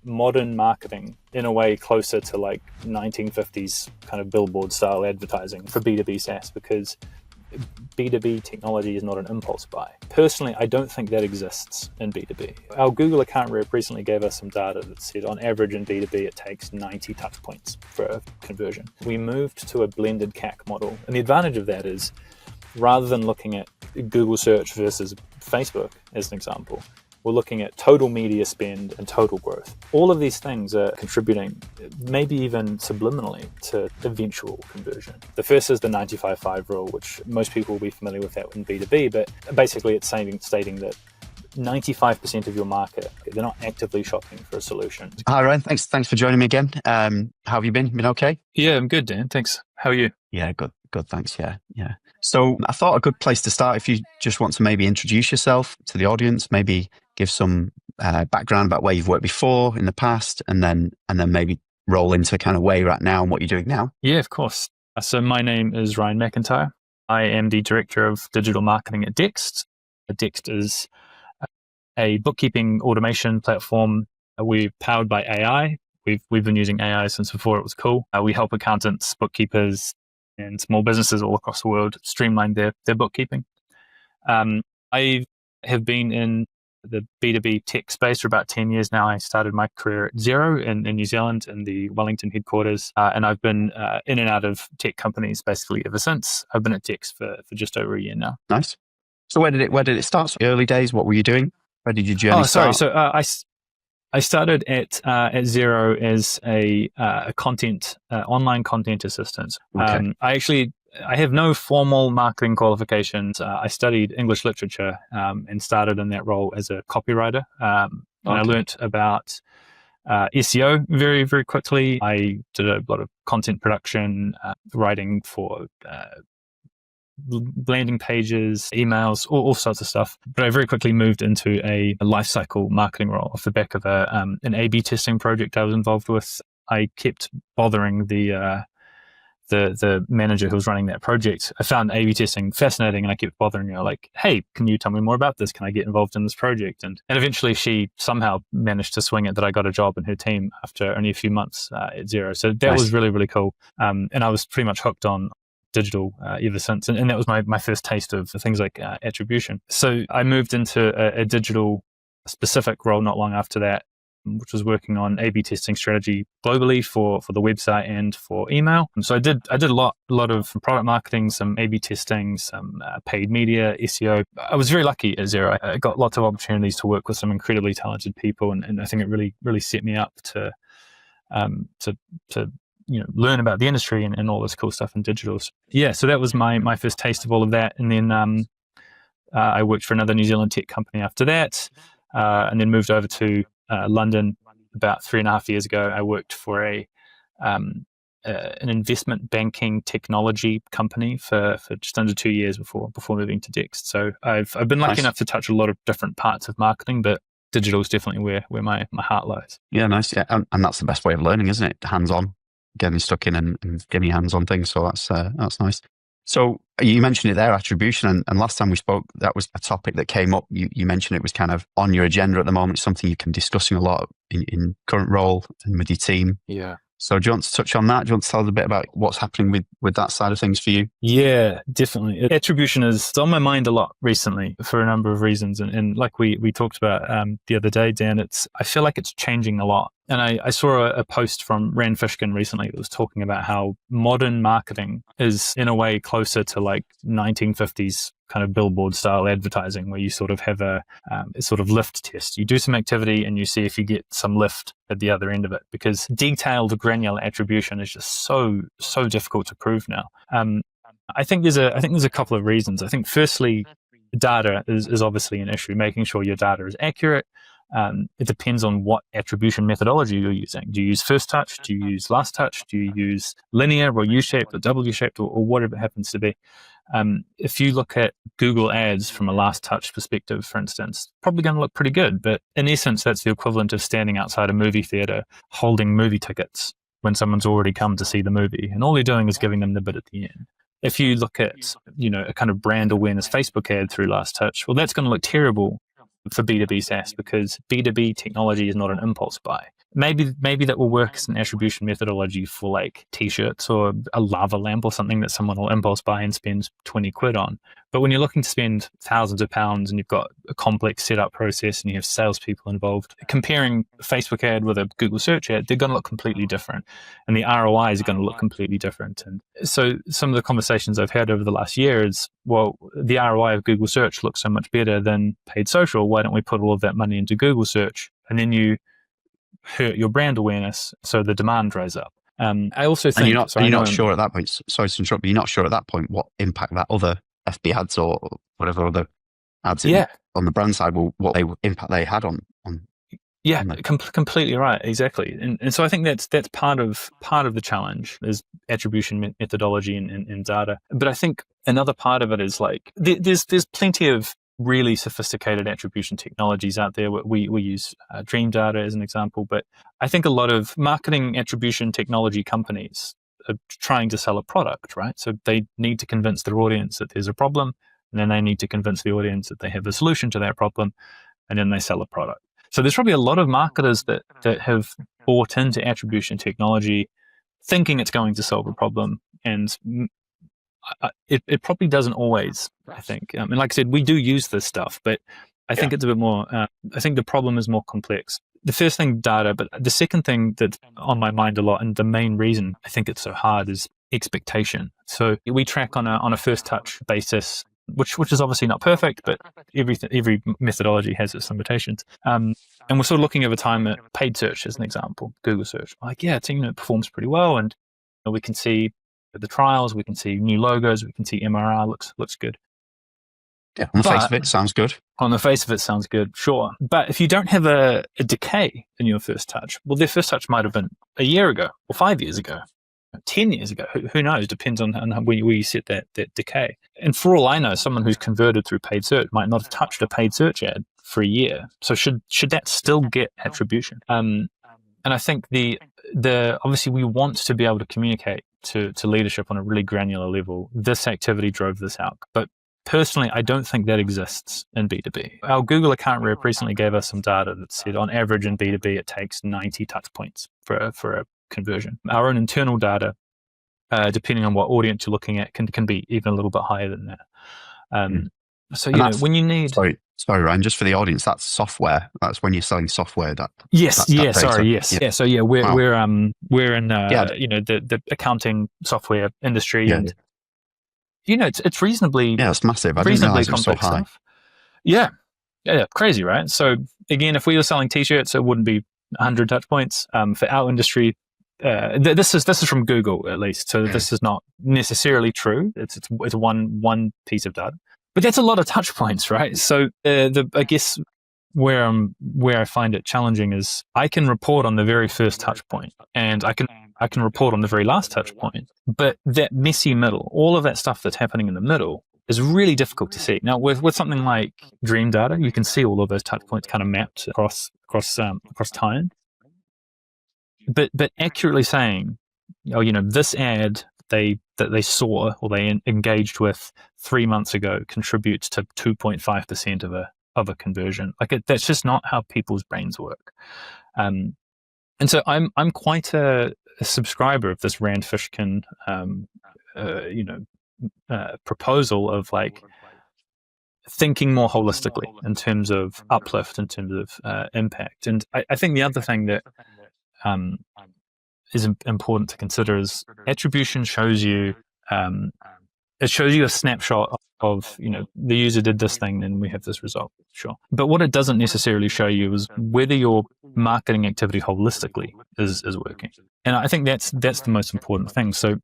modern marketing in a way closer to like 1950s kind of billboard style advertising for B2B SaaS, because B2B technology is not an impulse buy. Personally, I don't think that exists in B2B. Our Google account rep recently gave us some data that said on average in B2B it takes 90 touch points for a conversion. We moved to a blended CAC model, and the advantage of that is rather than looking at Google search versus Facebook as an example, we're looking at total media spend and total growth. All of these things are contributing, maybe even subliminally, to eventual conversion. The first is the 95-5 rule, which most people will be familiar with that in B2B, but basically it's stating that 95% of your market, they're not actively shopping for a solution. Hi, Ryan. Thanks for joining me again. How have you been? Been okay? Yeah, I'm good, Dan. Thanks. How are you? Yeah, good. Thanks. Yeah. So I thought a good place to start, if you just want to maybe introduce yourself to the audience, maybe give some background about where you've worked before in the past, and then maybe roll into kind of where you're at now and what you're doing now. Yeah, of course. So my name is Ryan McIntyre. I am the director of digital marketing at Dext. Dext is a bookkeeping automation platform. We're powered by AI. We've been using AI since before it was cool. We help accountants, bookkeepers, and small businesses all across the world streamline their bookkeeping. I have been in the B2B tech space for about 10 years now. I started my career at Xero in New Zealand in the Wellington headquarters, and I've been in and out of tech companies basically ever since. I've been at Dext for just over a year now. Nice. So where did it start? So early days, what were you doing? Where did your journey start? So I started at Xero as a content online content assistant. Okay. I have no formal marketing qualifications. I studied English literature and started in that role as a copywriter. And I learnt about SEO very, very quickly. I did a lot of content production, writing for landing pages, emails, all sorts of stuff. But I very quickly moved into a lifecycle marketing role off the back of an A/B testing project I was involved with. I kept bothering the manager who was running that project. I found A/B testing fascinating, and I kept bothering her, like, "Hey, can you tell me more about this? Can I get involved in this project?" And eventually, she somehow managed to swing it that I got a job in her team after only a few months at Xero. So that was really, really cool. And I was pretty much hooked on digital ever since, and that was my first taste of things like attribution. So I moved into a digital specific role not long after that, which was working on A/B testing strategy globally for the website and for email. And so I did a lot of product marketing, some A/B testing, some paid media, SEO. I was very lucky at Xero. I got lots of opportunities to work with some incredibly talented people, and I think it really set me up to learn about the industry and all this cool stuff in digital. Yeah, so that was my first taste of all of that. And then I worked for another New Zealand tech company after that, and then moved over to London about 3.5 years ago. I worked for an investment banking technology company for just under 2 years before moving to Dext. So I've been lucky enough to touch a lot of different parts of marketing, but digital is definitely where my heart lies. Yeah, nice. Yeah, and that's the best way of learning, isn't it? Hands-on, getting stuck in and getting your hands on things. So that's nice. So you mentioned it there, attribution, and last time we spoke, that was a topic that came up. You mentioned it was kind of on your agenda at the moment, something you've been discussing a lot in current role and with your team. Yeah. So do you want to touch on that? Do you want to tell us a bit about what's happening with that side of things for you? Yeah, definitely. Attribution is on my mind a lot recently for a number of reasons. And like we talked about the other day, Dan, I feel like it's changing a lot. And I saw a post from Fishkin recently that was talking about how modern marketing is in a way closer to like 1950s kind of billboard style advertising, where you sort of have a sort of lift test. You do some activity and you see if you get some lift at the other end of it, because detailed granular attribution is just so difficult to prove now. I think there's a couple of reasons. I think firstly, data is obviously an issue, making sure your data is accurate. It depends on what attribution methodology you're using. Do you use first touch? Do you use last touch? Do you use linear or U-shaped or W-shaped or whatever it happens to be? If you look at Google ads from a last touch perspective, for instance, probably going to look pretty good. But in essence, that's the equivalent of standing outside a movie theater holding movie tickets when someone's already come to see the movie. And all you're doing is giving them the bit at the end. If you look at, a kind of brand awareness Facebook ad through last touch, well, that's going to look terrible for B2B SaaS, because B2B technology is not an impulse buy. maybe that will work as an attribution methodology for like t-shirts or a lava lamp or something that someone will impulse buy and spend 20 quid on. But when you're looking to spend thousands of pounds and you've got a complex setup process and you have salespeople involved, comparing a Facebook ad with a Google search ad, they're going to look completely different, and the ROIs are going to look completely different. And so some of the conversations I've had over the last year is, well, the ROI of Google search looks so much better than paid social. Why don't we put all of that money into Google search? And then you hurt your brand awareness, so the demand dries up. I also think... And you're not sure at that point, sorry to interrupt, but you're not sure at that point what impact that other FB ads or whatever other ads on the brand side, what impact they had on yeah, completely right, exactly. And so I think that's part of the challenge is attribution methodology and data. But I think another part of it is like there's plenty of really sophisticated attribution technologies out there. We use Dream Data as an example, but I think a lot of marketing attribution technology companies are trying to sell a product, right? So they need to convince their audience that there's a problem, and then they need to convince the audience that they have a solution to that problem, and then they sell a product. So there's probably a lot of marketers that have bought into attribution technology thinking it's going to solve a problem, and it probably doesn't always, I think. And like I said, we do use this stuff, but I think it's a bit more, I think the problem is more complex. The first thing, data, but the second thing that's on my mind a lot, and the main reason I think it's so hard, is expectation. So we track on a first touch basis, which is obviously not perfect, but every methodology has its limitations. And we're sort of looking over time at paid search as an example, Google search. Like, yeah, it performs pretty well, and we can see the trials, we can see new logos, we can see MRR looks good. Yeah, on the face of it, sounds good. On the face of it, sounds good, sure. But if you don't have a decay in your first touch, well, their first touch might have been a year ago, or 5 years ago, 10 years ago. Who knows? Depends on where you set that decay. And for all I know, someone who's converted through paid search might not have touched a paid search ad for a year. So should that still get attribution? And I think the obviously we want to be able to communicate to leadership on a really granular level. This activity drove this out, but personally, I don't think that exists in B2B. Our Google account rep recently gave us some data that said on average in B2B, it takes 90 touch points for a conversion. Our own internal data, depending on what audience you're looking at, can be even a little bit higher than that. So, when you need... Sorry, Ryan, just for the audience, that's software. That's when you're selling software. Yes. We're in the accounting software industry, and it's reasonably it's massive. I didn't realize it was so high. Stuff. Yeah, crazy, right? So again, if we were selling t-shirts, it wouldn't be 100 touch points. For our industry, this is from Google at least, so this is not necessarily true. It's one piece of data. But that's a lot of touch points, right? So I guess where I find it challenging is I can report on the very first touch point, and I can report on the very last touch point. But that messy middle, all of that stuff that's happening in the middle, is really difficult to see. Now, with something like Dream Data, you can see all of those touch points kind of mapped across time. But accurately saying, this ad that they saw or they engaged with 3 months ago contributes to 2.5% of a conversion. That's just not how people's brains work. And so I'm quite a subscriber of this Rand Fishkin proposal of like thinking more holistically in terms of uplift, in terms of impact. And I think the other thing that is important to consider is attribution shows you a snapshot of the user did this thing and we have this result, sure. But what it doesn't necessarily show you is whether your marketing activity holistically is working. And I think that's the most important thing. So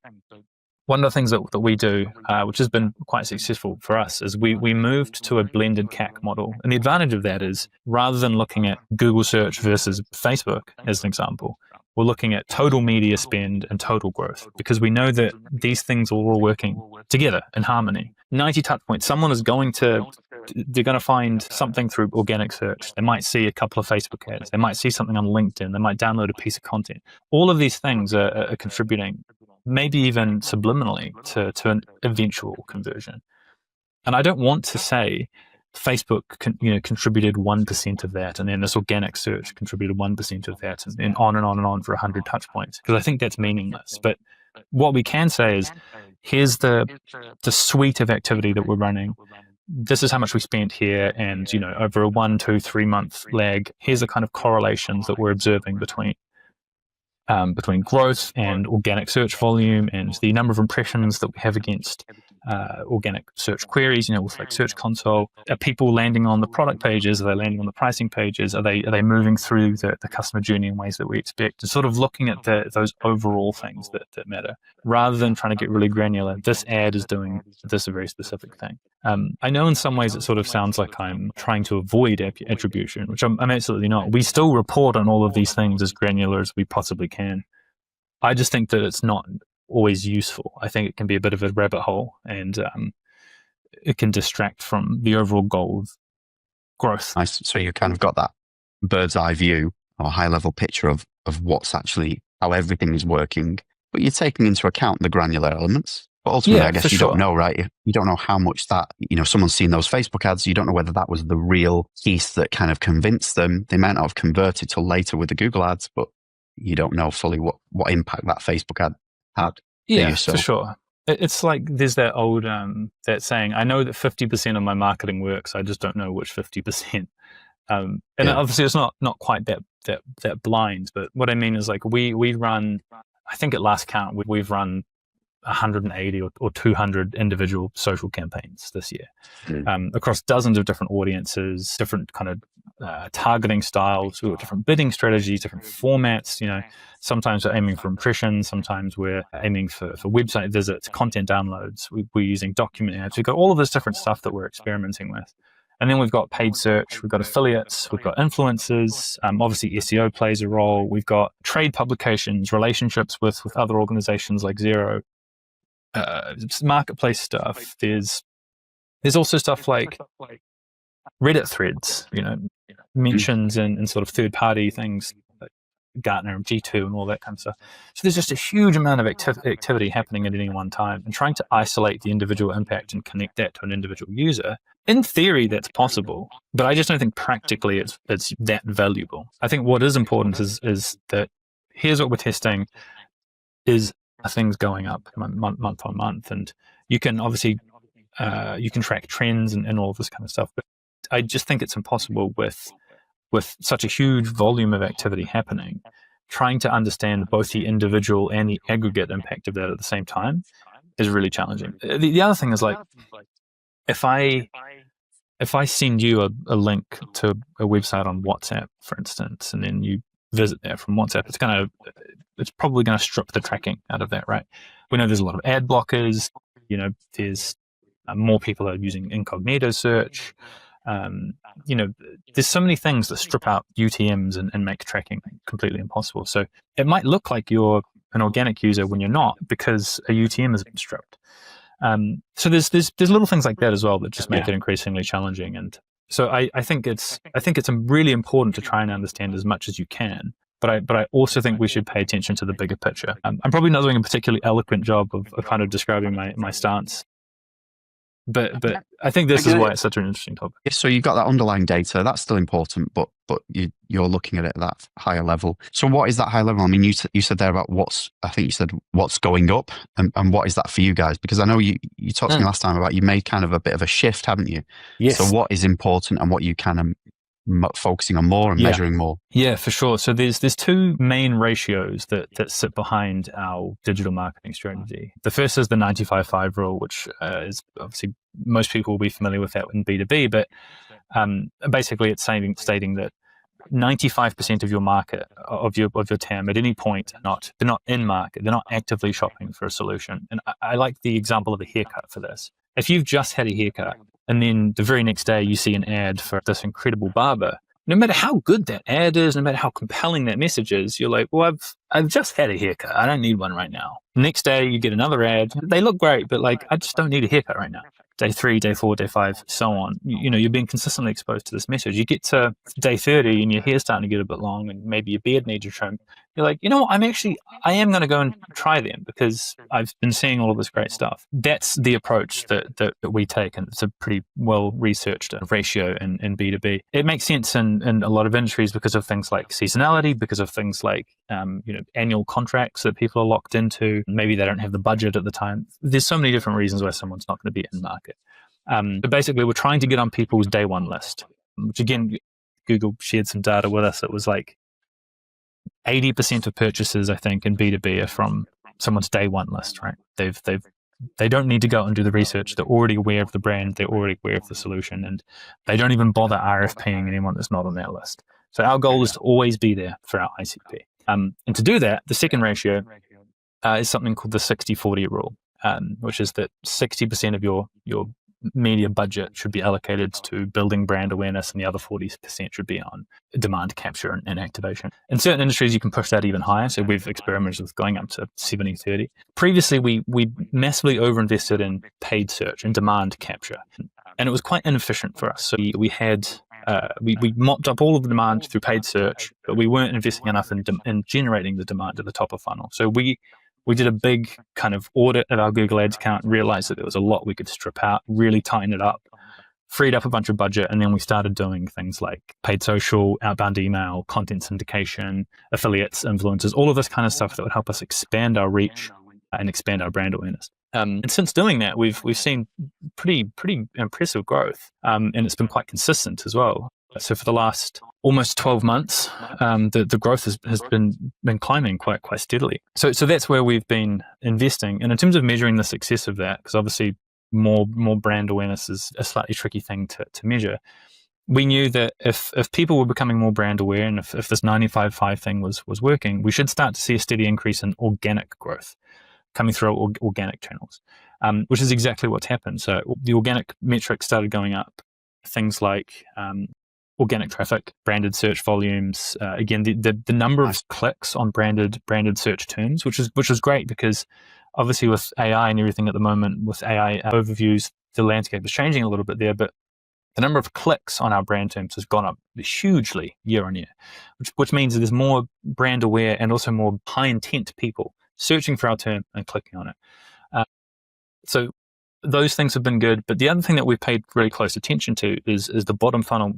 one of the things that we do, which has been quite successful for us, is we moved to a blended CAC model. And the advantage of that is rather than looking at Google search versus Facebook as an example, we're looking at total media spend and total growth, because we know that these things are all working together in harmony. 90 touch points, they're going to find something through organic search. They might see a couple of Facebook ads. They might see something on LinkedIn. They might download a piece of content. All of these things are contributing, maybe even subliminally, to an eventual conversion. And I don't want to say Facebook contributed 1% of that, and then this organic search contributed 1% of that, and on and on and on for 100 touch points. Because I think that's meaningless. But what we can say is, here's the suite of activity that we're running. This is how much we spent here, and over a 1, 2, 3 month lag, here's the kind of correlations that we're observing between growth and organic search volume, and the number of impressions that we have against organic search queries, with like Search Console. Are people landing on the product pages? Are they landing on the pricing pages? Are they moving through the customer journey in ways that we expect? And sort of looking at those overall things that matter, rather than trying to get really granular. This ad is doing this very specific thing. I know in some ways it sort of sounds like I'm trying to avoid attribution, which I'm absolutely not. We still report on all of these things as granular as we possibly can. I just think that it's not always useful. I think it can be a bit of a rabbit hole, and it can distract from the overall goal of growth. Nice. So you kind of got that bird's eye view or high level picture of what's actually, how everything is working, but you're taking into account the granular elements. But ultimately, I guess you don't know, right? You don't know how much that, someone's seen those Facebook ads. You don't know whether that was the real piece that kind of convinced them. They might not have converted till later with the Google ads, but you don't know fully what impact that Facebook ad had. Yeah, for sure. It's like there's that old that saying, I know that 50% of my marketing works, I just don't know which 50%. Obviously it's not quite that blind, but what I mean is, like, we run, I think at last count we've run 180 or 200 individual social campaigns this year, across dozens of different audiences, different kind of targeting styles, different bidding strategies, different formats. Sometimes we're aiming for impressions, sometimes we're aiming for website visits, content downloads. We're using document ads. We've got all of this different stuff that we're experimenting with. And then we've got paid search, we've got affiliates, we've got influencers. Obviously SEO plays a role. We've got trade publications, relationships with other organizations like Xero, marketplace stuff. There's also stuff like Reddit threads, mentions and sort of third-party things like Gartner and G2 and all that kind of stuff. So there's just a huge amount of activity happening at any one time, and trying to isolate the individual impact and connect that to an individual user. In theory, that's possible, but I just don't think practically it's that valuable. I think what is important is that here's what we're testing. Are things going up month on month? And you can obviously you can track trends and all of this kind of stuff, but I just think it's impossible with such a huge volume of activity happening. Trying to understand both the individual and the aggregate impact of that at the same time is really challenging. The other thing is, like, if I send you a link to a website on WhatsApp, for instance, and then you visit that from WhatsApp, it's probably going to strip the tracking out of that, right? We know there's a lot of ad blockers. There's more people are using incognito search. There's so many things that strip out UTMs and make tracking completely impossible. So it might look like you're an organic user when you're not, because a UTM has been stripped. So there's little things like that as well that just make it increasingly challenging. And so I think it's really important to try and understand as much as you can. But I also think we should pay attention to the bigger picture. I'm probably not doing a particularly eloquent job of kind of describing my stance. But I think this is why it's such an interesting topic. Yeah, so you've got that underlying data. That's still important, but you're looking at it at that higher level. So what is that high level? I mean, you said there about what's going up, and what is that for you guys? Because I know you talked to me last time about you made kind of a bit of a shift, haven't you? Yes. So what is important and what you kind of focusing on more and measuring more? Yeah, for sure. So there's two main ratios that sit behind our digital marketing strategy. The first is the 95-5 rule, which is obviously most people will be familiar with that in B2B, but basically it's stating that 95% of your market, of your TAM at any point, they're not in market, they're not actively shopping for a solution. And I like the example of a haircut for this. If you've just had a haircut, and then the very next day you see an ad for this incredible barber, no matter how good that ad is, no matter how compelling that message is, you're like, well, I've just had a haircut. I don't need one right now. Next day, you get another ad. They look great, but like, I just don't need a haircut right now. Day 3, day 4, day 5, so on. You're being consistently exposed to this message. You get to day 30 and your hair's starting to get a bit long and maybe your beard needs a trim. You're like, you know what? I am going to go and try them because I've been seeing all of this great stuff. That's the approach that we take. And it's a pretty well researched ratio in B2B. It makes sense in a lot of industries because of things like seasonality, because of things like, annual contracts that people are locked into. Maybe they don't have the budget at the time. There's so many different reasons why someone's not going to be in market. But basically, we're trying to get on people's day one list, which again, Google shared some data with us. It was like 80% of purchases, I think, in B2B are from someone's day one list, right? They don't need to go and do the research. They're already aware of the brand. They're already aware of the solution, and they don't even bother RFPing anyone that's not on that list. So our goal is to always be there for our ICP. And to do that, the second ratio is something called the 60-40 rule, which is that 60% of your media budget should be allocated to building brand awareness, and the other 40% should be on demand capture and activation. In certain industries, you can push that even higher. So we've experimented with going up to 70-30. Previously, we massively overinvested in paid search and demand capture, and it was quite inefficient for us. So we had we mopped up all of the demand through paid search, but we weren't investing enough in generating the demand at the top of funnel. So we did a big kind of audit at our Google Ads account and realized that there was a lot we could strip out, really tighten it up, freed up a bunch of budget, and then we started doing things like paid social, outbound email, content syndication, affiliates, influencers, all of this kind of stuff that would help us expand our reach and expand our brand awareness. And since doing that, we've seen pretty impressive growth, and it's been quite consistent as well. So for the last almost 12 months, the growth has been climbing quite steadily. So that's where we've been investing. And in terms of measuring the success of that, because obviously more brand awareness is a slightly tricky thing to measure. We knew that if people were becoming more brand aware, and if this 95-5 thing was working, we should start to see a steady increase in organic growth coming through organic channels, which is exactly what's happened. So the organic metrics started going up. Things like organic traffic, branded search volumes, again, the number of clicks on branded search terms, which is great because obviously with AI and everything at the moment, with AI overviews, the landscape is changing a little bit there, but the number of clicks on our brand terms has gone up hugely year on year, which means that there's more brand aware and also more high intent people searching for our term and clicking on it. So those things have been good. But the other thing that we've paid really close attention to is the bottom funnel,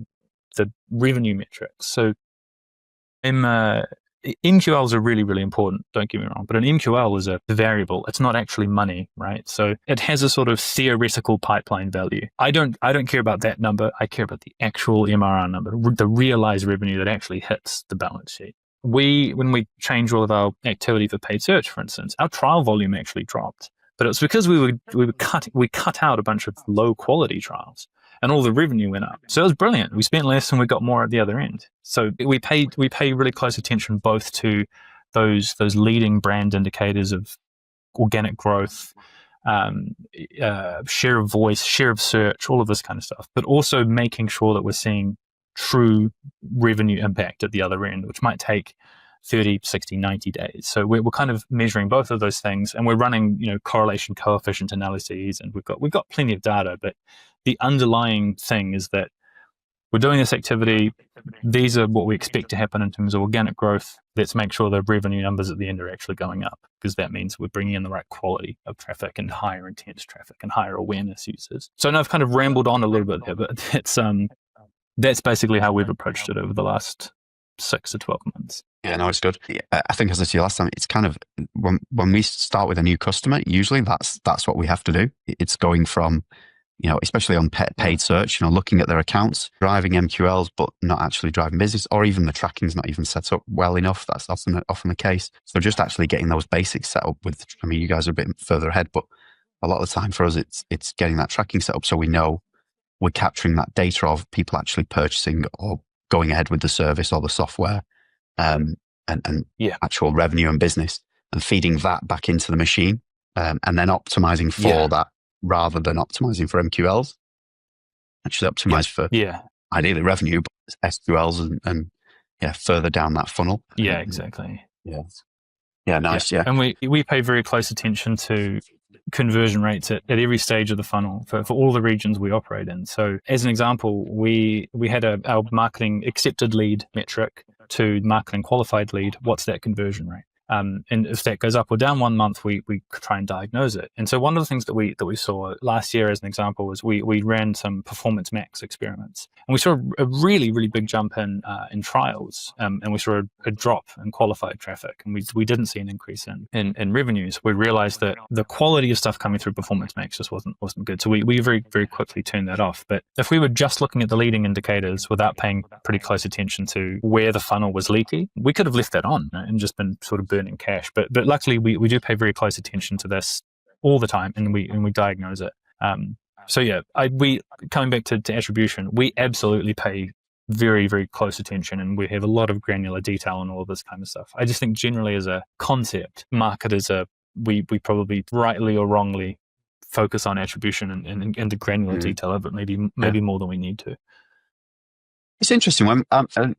the revenue metrics. So MQLs are really, really important, don't get me wrong, but an MQL is a variable. It's not actually money, right? So it has a sort of theoretical pipeline value. I don't care about that number. I care about the actual MRR number, the realized revenue that actually hits the balance sheet. When we change all of our activity for paid search, for instance, our trial volume actually dropped, but it's because we cut out a bunch of low quality trials, and all the revenue went up. So it was brilliant. We spent less and we got more at the other end. So we pay really close attention both to those leading brand indicators of organic growth, share of voice, share of search, all of this kind of stuff, but also making sure that we're seeing true revenue impact at the other end, which might take 30, 60, 90 days. So we're kind of measuring both of those things, and we're running, correlation coefficient analyses, and we've got plenty of data, but the underlying thing is that we're doing this activity. These are what we expect to happen in terms of organic growth. Let's make sure the revenue numbers at the end are actually going up, because that means we're bringing in the right quality of traffic and higher intent traffic and higher awareness users. So I know I've kind of rambled on a little bit there, but that's basically how we've approached it over the last 6 to 12 months. Yeah, no, it's good. I think, as I said to you last time, it's kind of when we start with a new customer, usually that's what we have to do. It's going from, especially on paid search, looking at their accounts, driving MQLs, but not actually driving business, or even the tracking's not even set up well enough. That's often the case. So just actually getting those basics set up with, you guys are a bit further ahead, but a lot of the time for us, it's getting that tracking set up so we know we're capturing that data of people actually purchasing or going ahead with the service or the software, and actual revenue and business, and feeding that back into the machine, and then optimizing for that rather than optimizing for MQLs. Actually optimize for ideally revenue, but SQLs and further down that funnel. Yeah, exactly. Yeah. Yeah, nice. Yeah. And we pay very close attention to conversion rates at every stage of the funnel for all the regions we operate in. So as an example, we had our marketing accepted lead metric to marketing qualified lead. What's that conversion rate? And if that goes up or down 1 month, we try and diagnose it. And so one of the things that we saw last year, as an example, was we ran some performance max experiments, and we saw a really, really big jump in trials, and we saw a drop in qualified traffic, and we didn't see an increase in revenues. We realized that the quality of stuff coming through performance max just wasn't good. So we very, very quickly turned that off. But if we were just looking at the leading indicators without paying pretty close attention to where the funnel was leaky, we could have left that on and just been sort of burning cash. But luckily we do pay very close attention to this all the time, and we diagnose it. So yeah, we coming back to attribution, we absolutely pay very, very close attention, and we have a lot of granular detail on all of this kind of stuff. I just think generally as a concept, marketers we probably rightly or wrongly focus on attribution and the granular detail of it, maybe more than we need to. It's interesting when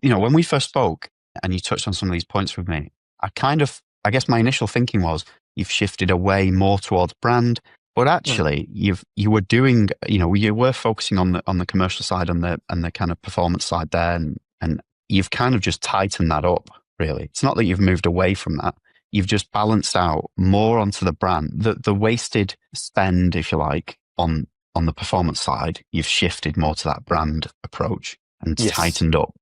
when we first spoke and you touched on some of these points with me, I guess my initial thinking was you've shifted away more towards brand, but actually you were focusing on the commercial side and the kind of performance side there, and you've kind of just tightened that up. Really, it's not that you've moved away from that. You've just balanced out more onto the brand, the wasted spend, if you like, on the performance side. You've shifted more to that brand approach and tightened up.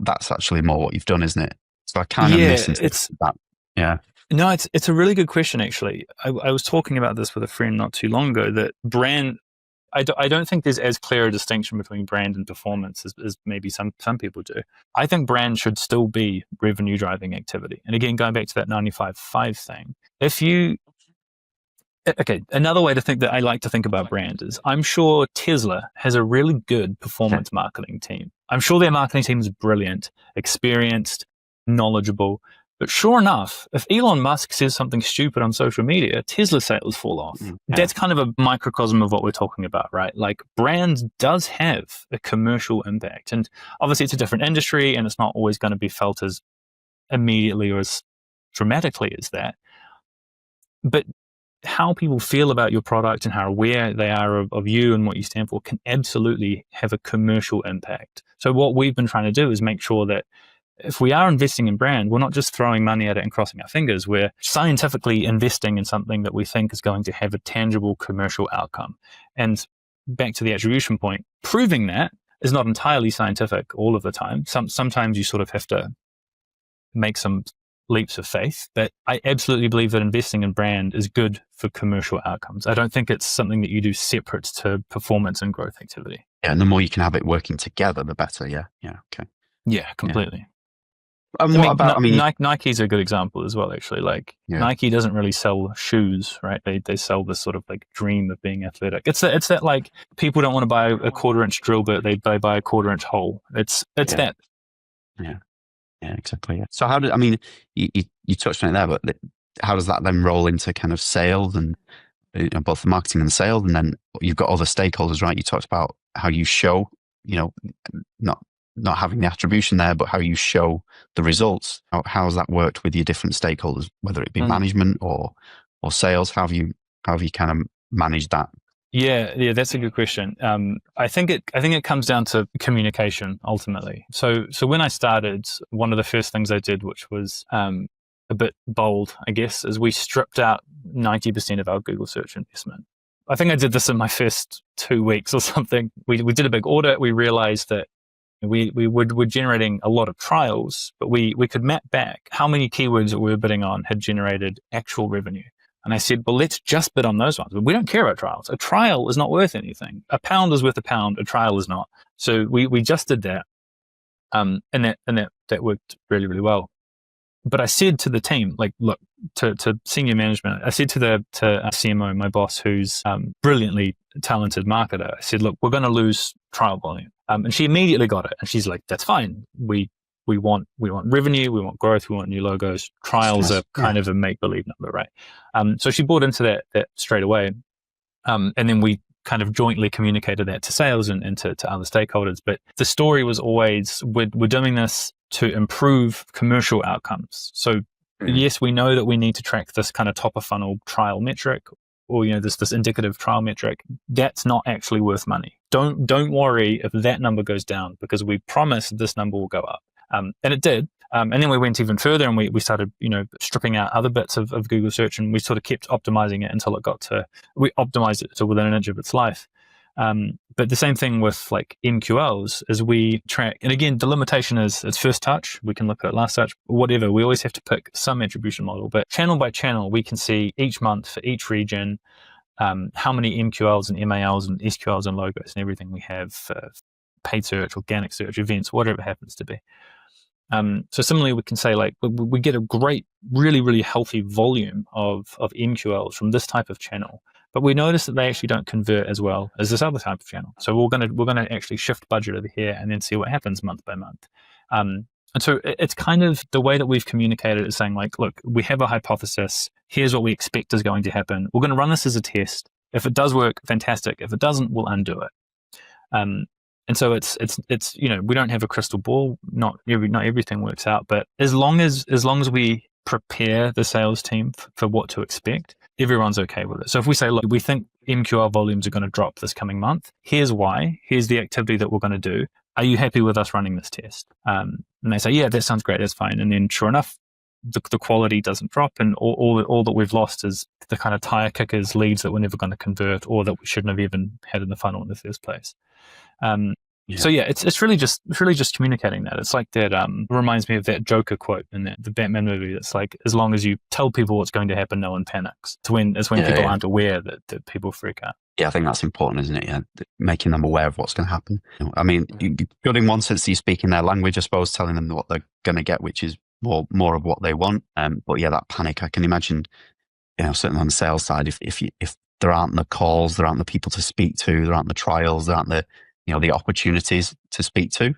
That's actually more what you've done, isn't it? So I kind of listened to that. Yeah. No, it's a really good question, actually. I was talking about this with a friend not too long ago, that brand, I don't think there's as clear a distinction between brand and performance as maybe some people do. I think brand should still be revenue driving activity. And again, going back to that 95/5 thing, another way to think that I like to think about brand is, I'm sure Tesla has a really good performance marketing team. I'm sure their marketing team is brilliant, experienced, knowledgeable. But sure enough, if Elon Musk says something stupid on social media, Tesla sales fall off. That's kind of a microcosm of what we're talking about, right? Like, brand does have a commercial impact. And obviously it's a different industry, and it's not always going to be felt as immediately or as dramatically as that. But how people feel about your product and how aware they are of you and what you stand for can absolutely have a commercial impact. So what we've been trying to do is make sure that if we are investing in brand, we're not just throwing money at it and crossing our fingers. We're scientifically investing in something that we think is going to have a tangible commercial outcome. And back to the attribution point, proving that is not entirely scientific all of the time. Sometimes you sort of have to make some leaps of faith, but I absolutely believe that investing in brand is good for commercial outcomes. I don't think it's something that you do separate to performance and growth activity. Yeah, and the more you can have it working together, the better. Yeah, okay. Yeah, completely. Yeah. And what about, Nike's a good example as well, actually. Like, Nike doesn't really sell shoes, right? They sell this sort of like dream of being athletic. It's that like, people don't want to buy a 1/4-inch drill bit, they buy a 1/4-inch hole. It's that. Yeah, exactly. Yeah. So you touched on it there, but how does that then roll into kind of sales and both the marketing and the sales? And then you've got other stakeholders, right? You talked about how you show, not having the attribution there, but how you show the results. How has that worked with your different stakeholders, whether it be management or sales? How have you kind of managed that? Yeah, that's a good question. I think it comes down to communication ultimately. So when I started, one of the first things I did, which was a bit bold, I guess, is we stripped out 90% of our Google search investment. I think I did this in my first 2 weeks or something. We did a big audit. We realized that we were generating a lot of trials, but we could map back how many keywords that we were bidding on had generated actual revenue. And I said, well, let's just bid on those ones. But we don't care about trials. A trial is not worth anything. A pound is worth a pound. A trial is not. So we just did that. And that worked really, really well. But I said to the team, like, look, to senior management, I said to CMO, my boss, who's brilliantly talented marketer, I said, look, we're going to lose trial volume. And she immediately got it. And she's like, that's fine. We want revenue, we want growth, we want new logos. Trials are kind of a make-believe number, right? So she bought into that straight away. And then we kind of jointly communicated that to sales and to other stakeholders. But the story was always, we're doing this to improve commercial outcomes. So Yes, we know that we need to track this kind of top of funnel trial metric, or this indicative trial metric. That's not actually worth money. Don't worry if that number goes down, because we promised this number will go up, and it did. And then we went even further, and we started stripping out other bits of Google search, and we sort of kept optimizing it until we optimized it to within an inch of its life. But the same thing with like MQLs is we track, and again, the limitation is it's first touch. We can look at last touch, whatever. We always have to pick some attribution model, but channel by channel, we can see each month for each region, how many MQLs and MALs and SQLs and logos and everything we have for paid search, organic search, events, whatever it happens to be. So similarly, we can say like we get a great, really, really healthy volume of MQLs from this type of channel, but we notice that they actually don't convert as well as this other type of channel. So we're gonna actually shift budget over here and then see what happens month by month. And so it's kind of the way that we've communicated is saying like, look, we have a hypothesis. Here's what we expect is going to happen. We're going to run this as a test. If it does work, fantastic. If it doesn't, we'll undo it. And so it's we don't have a crystal ball. Not everything works out, but as long as we prepare the sales team for what to expect, everyone's okay with it. So if we say, look, we think MQL volumes are going to drop this coming month. Here's why. Here's the activity that we're going to do. Are you happy with us running this test? And they say, yeah, that sounds great. That's fine. And then sure enough, the quality doesn't drop, and all that we've lost is the kind of tire kickers, leads that we're never going to convert, or that we shouldn't have even had in the funnel in the first place. So yeah, it's really just communicating that. It's like that. Reminds me of that Joker quote in the Batman movie. It's like, as long as you tell people what's going to happen, no one panics. It's when people aren't aware that people freak out. Yeah, I think that's important, isn't it? Yeah, making them aware of what's going to happen. I mean, good in one sense, you speak in their language, I suppose, telling them what they're going to get, which is more of what they want. But yeah, that panic, I can imagine. Certainly on the sales side, if there aren't the calls, there aren't the people to speak to, there aren't the trials, there aren't the the opportunities to speak to.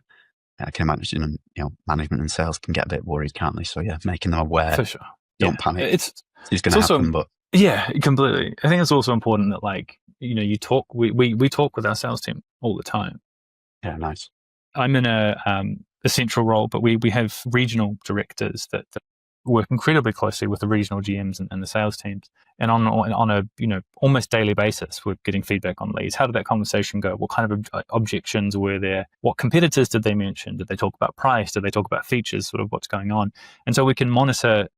I can imagine, management and sales can get a bit worried, can't they? So yeah, making them aware. For sure. Don't panic. It's going to happen, but yeah, completely. I think it's also important that you talk. We talk with our sales team all the time. Yeah, nice. I'm in a central role, but we have regional directors that work incredibly closely with the regional GMs and the sales teams. And on a almost daily basis, we're getting feedback on leads. How did that conversation go? What kind of objections were there? What competitors did they mention? Did they talk about price? Did they talk about features? Sort of what's going on? And so we can monitor,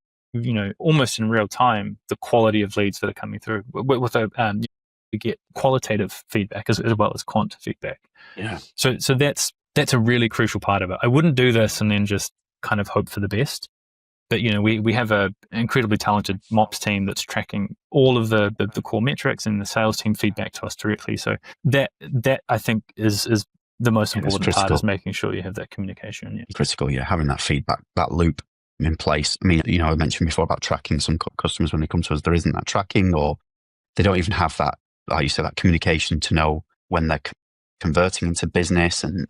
almost in real time, the quality of leads that are coming through. We get qualitative feedback as well as quant feedback. Yeah. So that's a really crucial part of it. I wouldn't do this and then just kind of hope for the best. But we have an incredibly talented MOPS team that's tracking all of the core metrics, and the sales team feedback to us directly. So that I think is the most important part, is making sure you have that communication. Yeah. Critical, yeah, having that feedback, that loop in place. I mean, I mentioned before about tracking. Some customers, when they come to us, there isn't that tracking, or they don't even have that, like you said, that communication to know when they're converting into business. And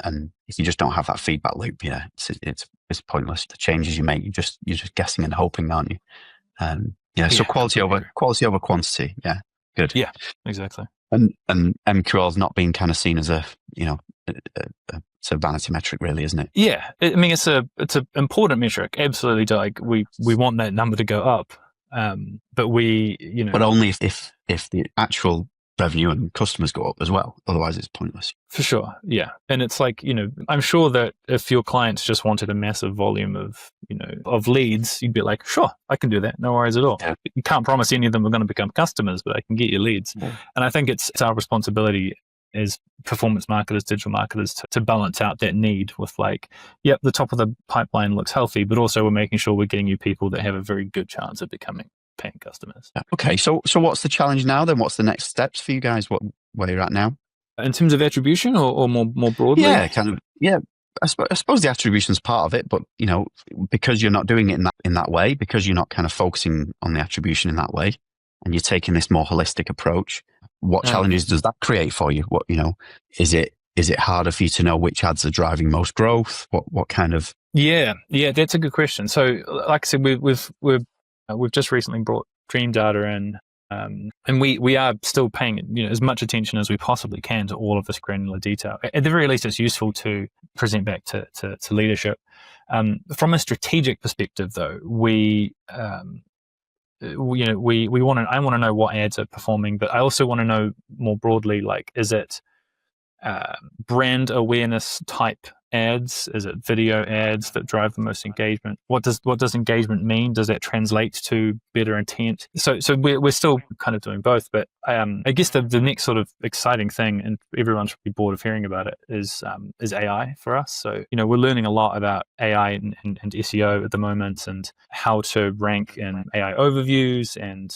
if you just don't have that feedback loop, yeah, it's pointless. The changes you make, you're just guessing and hoping, aren't you? So quality over quantity. Yeah, good. Yeah, exactly. And MQLs not being kind of seen as it's a vanity metric, really, isn't it? Yeah, I mean, it's an important metric. Absolutely, like we want that number to go up, but but only if the actual revenue and customers go up as well. Otherwise, it's pointless. For sure. Yeah. And it's like, I'm sure that if your clients just wanted a massive volume of, of leads, you'd be like, sure, I can do that. No worries at all. Yeah. You can't promise any of them are going to become customers, but I can get you leads. Yeah. And I think it's our responsibility as performance marketers, digital marketers, to balance out that need with the top of the pipeline looks healthy, but also we're making sure we're getting you people that have a very good chance of becoming paying customers. Okay, so what's the challenge now then? What's the next steps for you guys? Where you're at now? In terms of attribution or more broadly? Yeah, kind of. Yeah, I suppose the attribution is part of it, but because you're not doing it in that way, because you're not kind of focusing on the attribution in that way, and you're taking this more holistic approach, what challenges does that create for you? What is it harder for you to know which ads are driving most growth? What kind of? Yeah, that's a good question. So, like I said, we've just recently brought Dream Data in, and we are still paying as much attention as we possibly can to all of this granular detail. At the very least, it's useful to present back to leadership. From a strategic perspective, though, I want to know what ads are performing, but I also want to know more broadly, like, is it brand awareness type ads? Is it video ads that drive the most engagement? What does engagement mean? Does that translate to better intent? So we're still kind of doing both, but I guess the next sort of exciting thing, and everyone should be bored of hearing about it, is AI for us. So we're learning a lot about AI and SEO at the moment, and how to rank in AI overviews and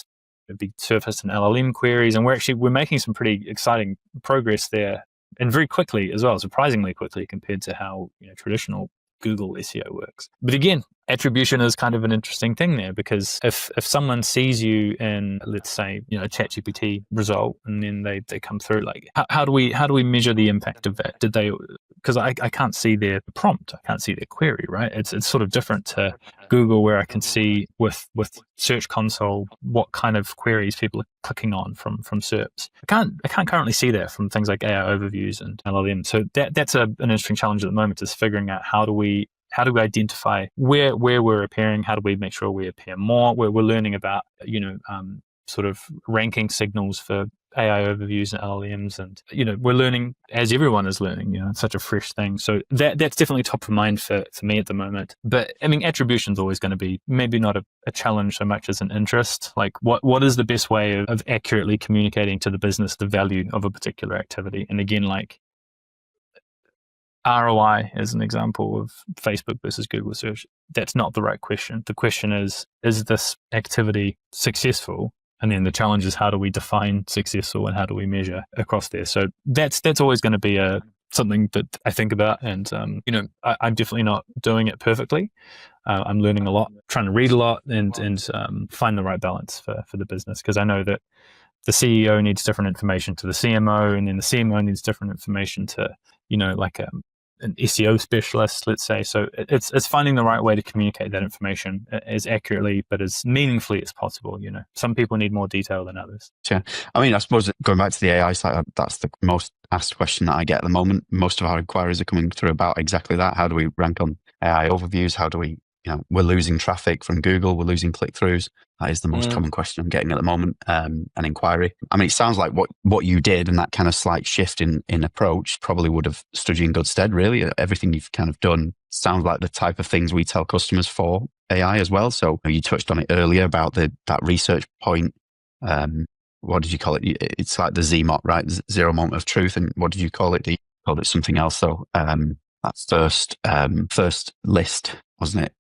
be surfaced in LLM queries, and we're making some pretty exciting progress there. And very quickly as well, surprisingly quickly compared to how traditional Google SEO works. But again, attribution is kind of an interesting thing there, because if someone sees you in, let's say, a ChatGPT result, and then they come through, like, how do we measure the impact of that? Did they? Because I can't see their prompt, I can't see their query, right? It's sort of different to Google, where I can see with Search Console what kind of queries people are clicking on from SERPs. I can't currently see that from things like AI Overviews and LLM. So that's an interesting challenge at the moment, is figuring out how do we identify where we're appearing, how do we make sure we appear more. We're learning about sort of ranking signals for AI overviews and LLMs, and we're learning as everyone is learning. It's such a fresh thing. So that's definitely top of mind for me at the moment. But I mean, attribution is always going to be maybe not a challenge so much as an interest. Like, what is the best way of accurately communicating to the business the value of a particular activity? And again, like, ROI as an example of Facebook versus Google search, that's not the right question. The question is this activity successful? And then the challenge is, how do we define successful and how do we measure across there? So that's always going to be something that I think about. And, I'm definitely not doing it perfectly. I'm learning a lot, trying to read a lot, and find the right balance for the business. Because I know that the CEO needs different information to the CMO, and then the CMO needs different information to, like an SEO specialist, let's say. So it's finding the right way to communicate that information as accurately but as meaningfully as possible. Some people need more detail than others. Yeah, I mean, I suppose going back to the AI side, that's the most asked question that I get at the moment. Most of our inquiries are coming through about exactly that. How do we rank on AI overviews? How do we, we're losing traffic from Google, we're losing click-throughs. That is the most common question I'm getting at the moment, an inquiry. I mean, it sounds like what you did, and that kind of slight shift in approach probably would have stood you in good stead, really. Everything you've kind of done sounds like the type of things we tell customers for AI as well. So you touched on it earlier about that research point. What did you call it? It's like the ZMOT, right? Zero moment of truth. And what did you call it? You called it something else. So that first list, wasn't it?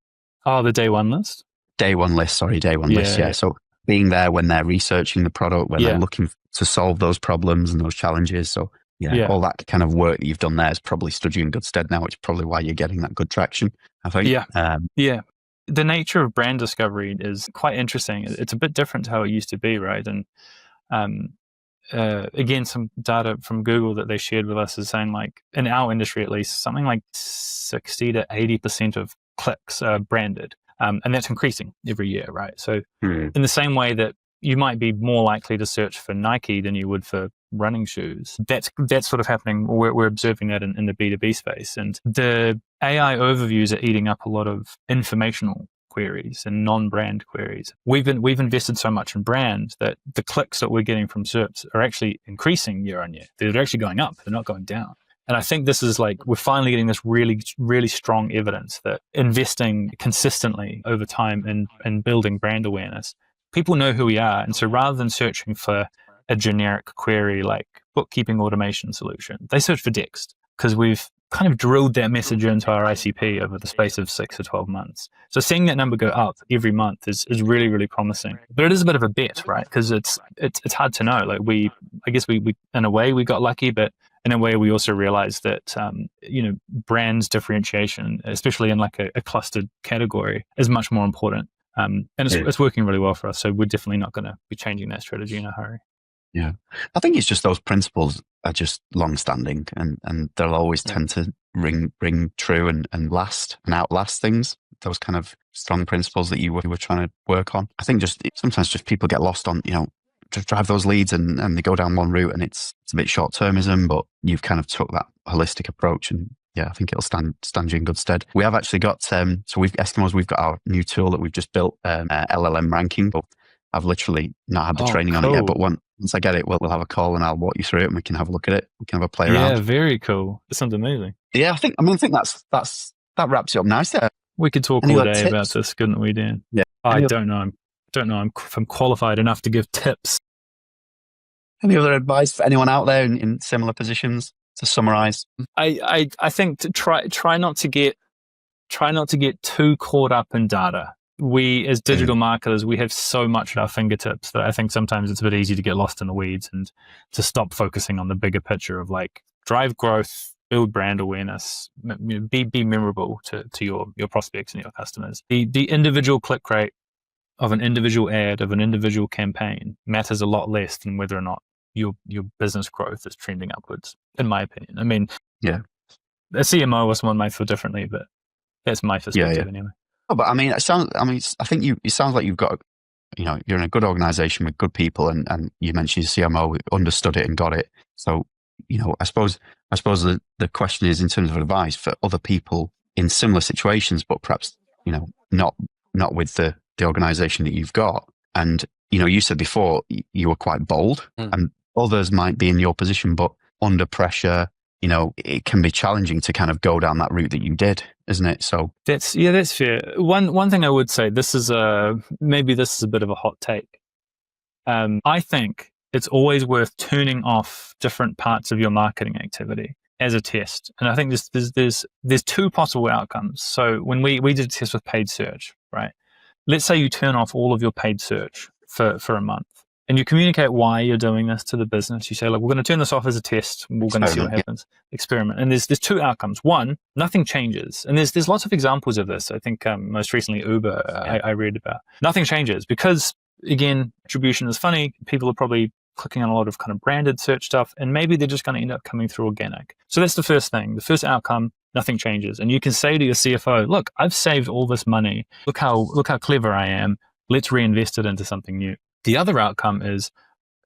Oh, the day one list? Day one list. Yeah. So being there when they're researching the product, when they're looking to solve those problems and those challenges. So all that kind of work that you've done there has probably stood you in good stead now, which is probably why you're getting that good traction, I think. Yeah. The nature of brand discovery is quite interesting. It's a bit different to how it used to be, right? And again, some data from Google that they shared with us is saying, like, in our industry at least, something like 60 to 80% of clicks are branded. And that's increasing every year, right? So in the same way that you might be more likely to search for Nike than you would for running shoes, that's sort of happening. We're observing that in the B2B space. And the AI overviews are eating up a lot of informational queries and non-brand queries. We've invested so much in brand that the clicks that we're getting from SERPs are actually increasing year on year. They're actually going up. They're not going down. And I think this is like, we're finally getting this really, really strong evidence that investing consistently over time in building brand awareness, people know who we are. And so rather than searching for a generic query like bookkeeping automation solution, they search for Dext, because we've kind of drilled that message into our ICP over the space of 6 to 12 months. So seeing that number go up every month is really, really promising. But it is a bit of a bet, right? Because it's hard to know. Like, I guess we in a way we got lucky, but in a way we also realized that brand differentiation, especially in like a clustered category, is much more important. And it's working really well for us. So we're definitely not going to be changing that strategy in a hurry. Yeah. I think it's just those principles are just long-standing, and they'll always tend to ring true and last and outlast things. Those kind of strong principles that you were trying to work on. I think sometimes just people get lost on, to drive those leads and they go down one route, and it's a bit short-termism, but you've kind of took that holistic approach and I think it'll stand you in good stead. We have actually got, we've got our new tool that we've just built, LLM ranking, but I've literally not had the training on it yet. But once I get it, we'll have a call and I'll walk you through it and we can have a look at it. We can have a play around. Yeah, very cool. It sounds amazing. Yeah, I think that wraps it up nice there. We could talk all day about this, couldn't we, Dan? Yeah. I don't know. If I'm qualified enough to give tips. Any other advice for anyone out there in similar positions to summarize? I think to try not to get too caught up in data. We, as digital marketers, we have so much at our fingertips that I think sometimes it's a bit easy to get lost in the weeds and to stop focusing on the bigger picture of like drive growth, build brand awareness, be memorable to your prospects and your customers. The individual click rate of an individual ad, of an individual campaign matters a lot less than whether or not your business growth is trending upwards, in my opinion. I mean, yeah, a CMO or someone might feel differently, but that's my perspective anyway. Oh, but I mean, I think it sounds like you've got, you're in a good organization with good people, and you mentioned your CMO understood it and got it. So, I suppose the question is in terms of advice for other people in similar situations, but perhaps, not with the organization that you've got. And, you said before you were quite bold and others might be in your position, but under pressure, it can be challenging to kind of go down that route that you did, isn't it? So that's fair. One thing I would say, this is maybe this is a bit of a hot take. I think it's always worth turning off different parts of your marketing activity as a test. And I think there's two possible outcomes. So when we did a test with paid search, right? Let's say you turn off all of your paid search for a month. And you communicate why you're doing this to the business. You say, look, we're going to turn this off as a test. And we're going to see what happens. Experiment. And there's two outcomes. One, nothing changes. And there's lots of examples of this. I think most recently Uber, I read about. Nothing changes because, again, attribution is funny. People are probably clicking on a lot of kind of branded search stuff. And maybe they're just going to end up coming through organic. So that's the first thing. The first outcome, nothing changes. And you can say to your CFO, look, I've saved all this money. Look how clever I am. Let's reinvest it into something new. The other outcome is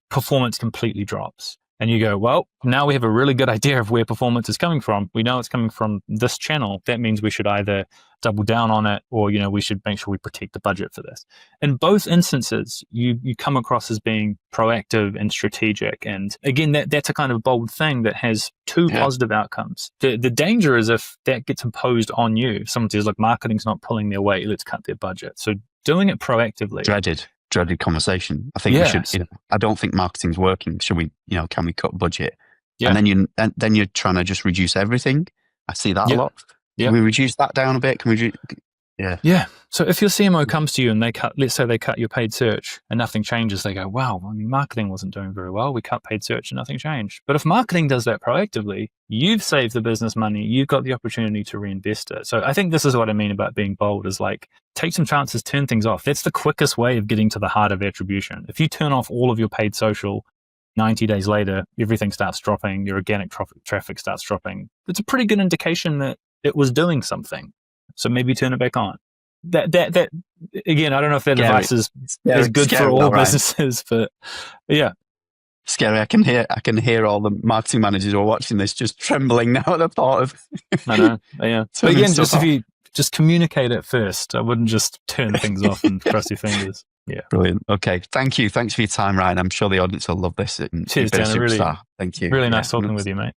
performance completely drops. And you go, well, now we have a really good idea of where performance is coming from. We know it's coming from this channel. That means we should either double down on it or, we should make sure we protect the budget for this. In both instances, you come across as being proactive and strategic. And again, that's a kind of bold thing that has two positive outcomes. The danger is if that gets imposed on you. Someone says, look, marketing's not pulling their weight. Let's cut their budget. So doing it proactively. Dreaded conversation. I think we should, I don't think marketing's working. Should we, can we cut budget? Yeah. And then you're trying to just reduce everything. I see that a lot. Yeah. Can we reduce that down a bit? Can we Yeah. So if your CMO comes to you and let's say they cut your paid search and nothing changes, they go, wow, marketing wasn't doing very well. We cut paid search and nothing changed. But if marketing does that proactively, you've saved the business money. You've got the opportunity to reinvest it. So I think this is what I mean about being bold is like, take some chances, turn things off. That's the quickest way of getting to the heart of attribution. If you turn off all of your paid social, 90 days later, everything starts dropping. Your organic traffic starts dropping. It's a pretty good indication that it was doing something. So maybe turn it back on. That again, I don't know if that advice is good for all businesses, but yeah. Scary. I can hear all the marketing managers who are watching this just trembling now at the thought of. I know. Yeah. But again, if you just communicate it first, I wouldn't just turn things off and cross your fingers. Yeah. Brilliant. Okay. Thank you. Thanks for your time, Ryan. I'm sure the audience will love this. Cheers, Dan. Thank you. Really nice talking with you, mate.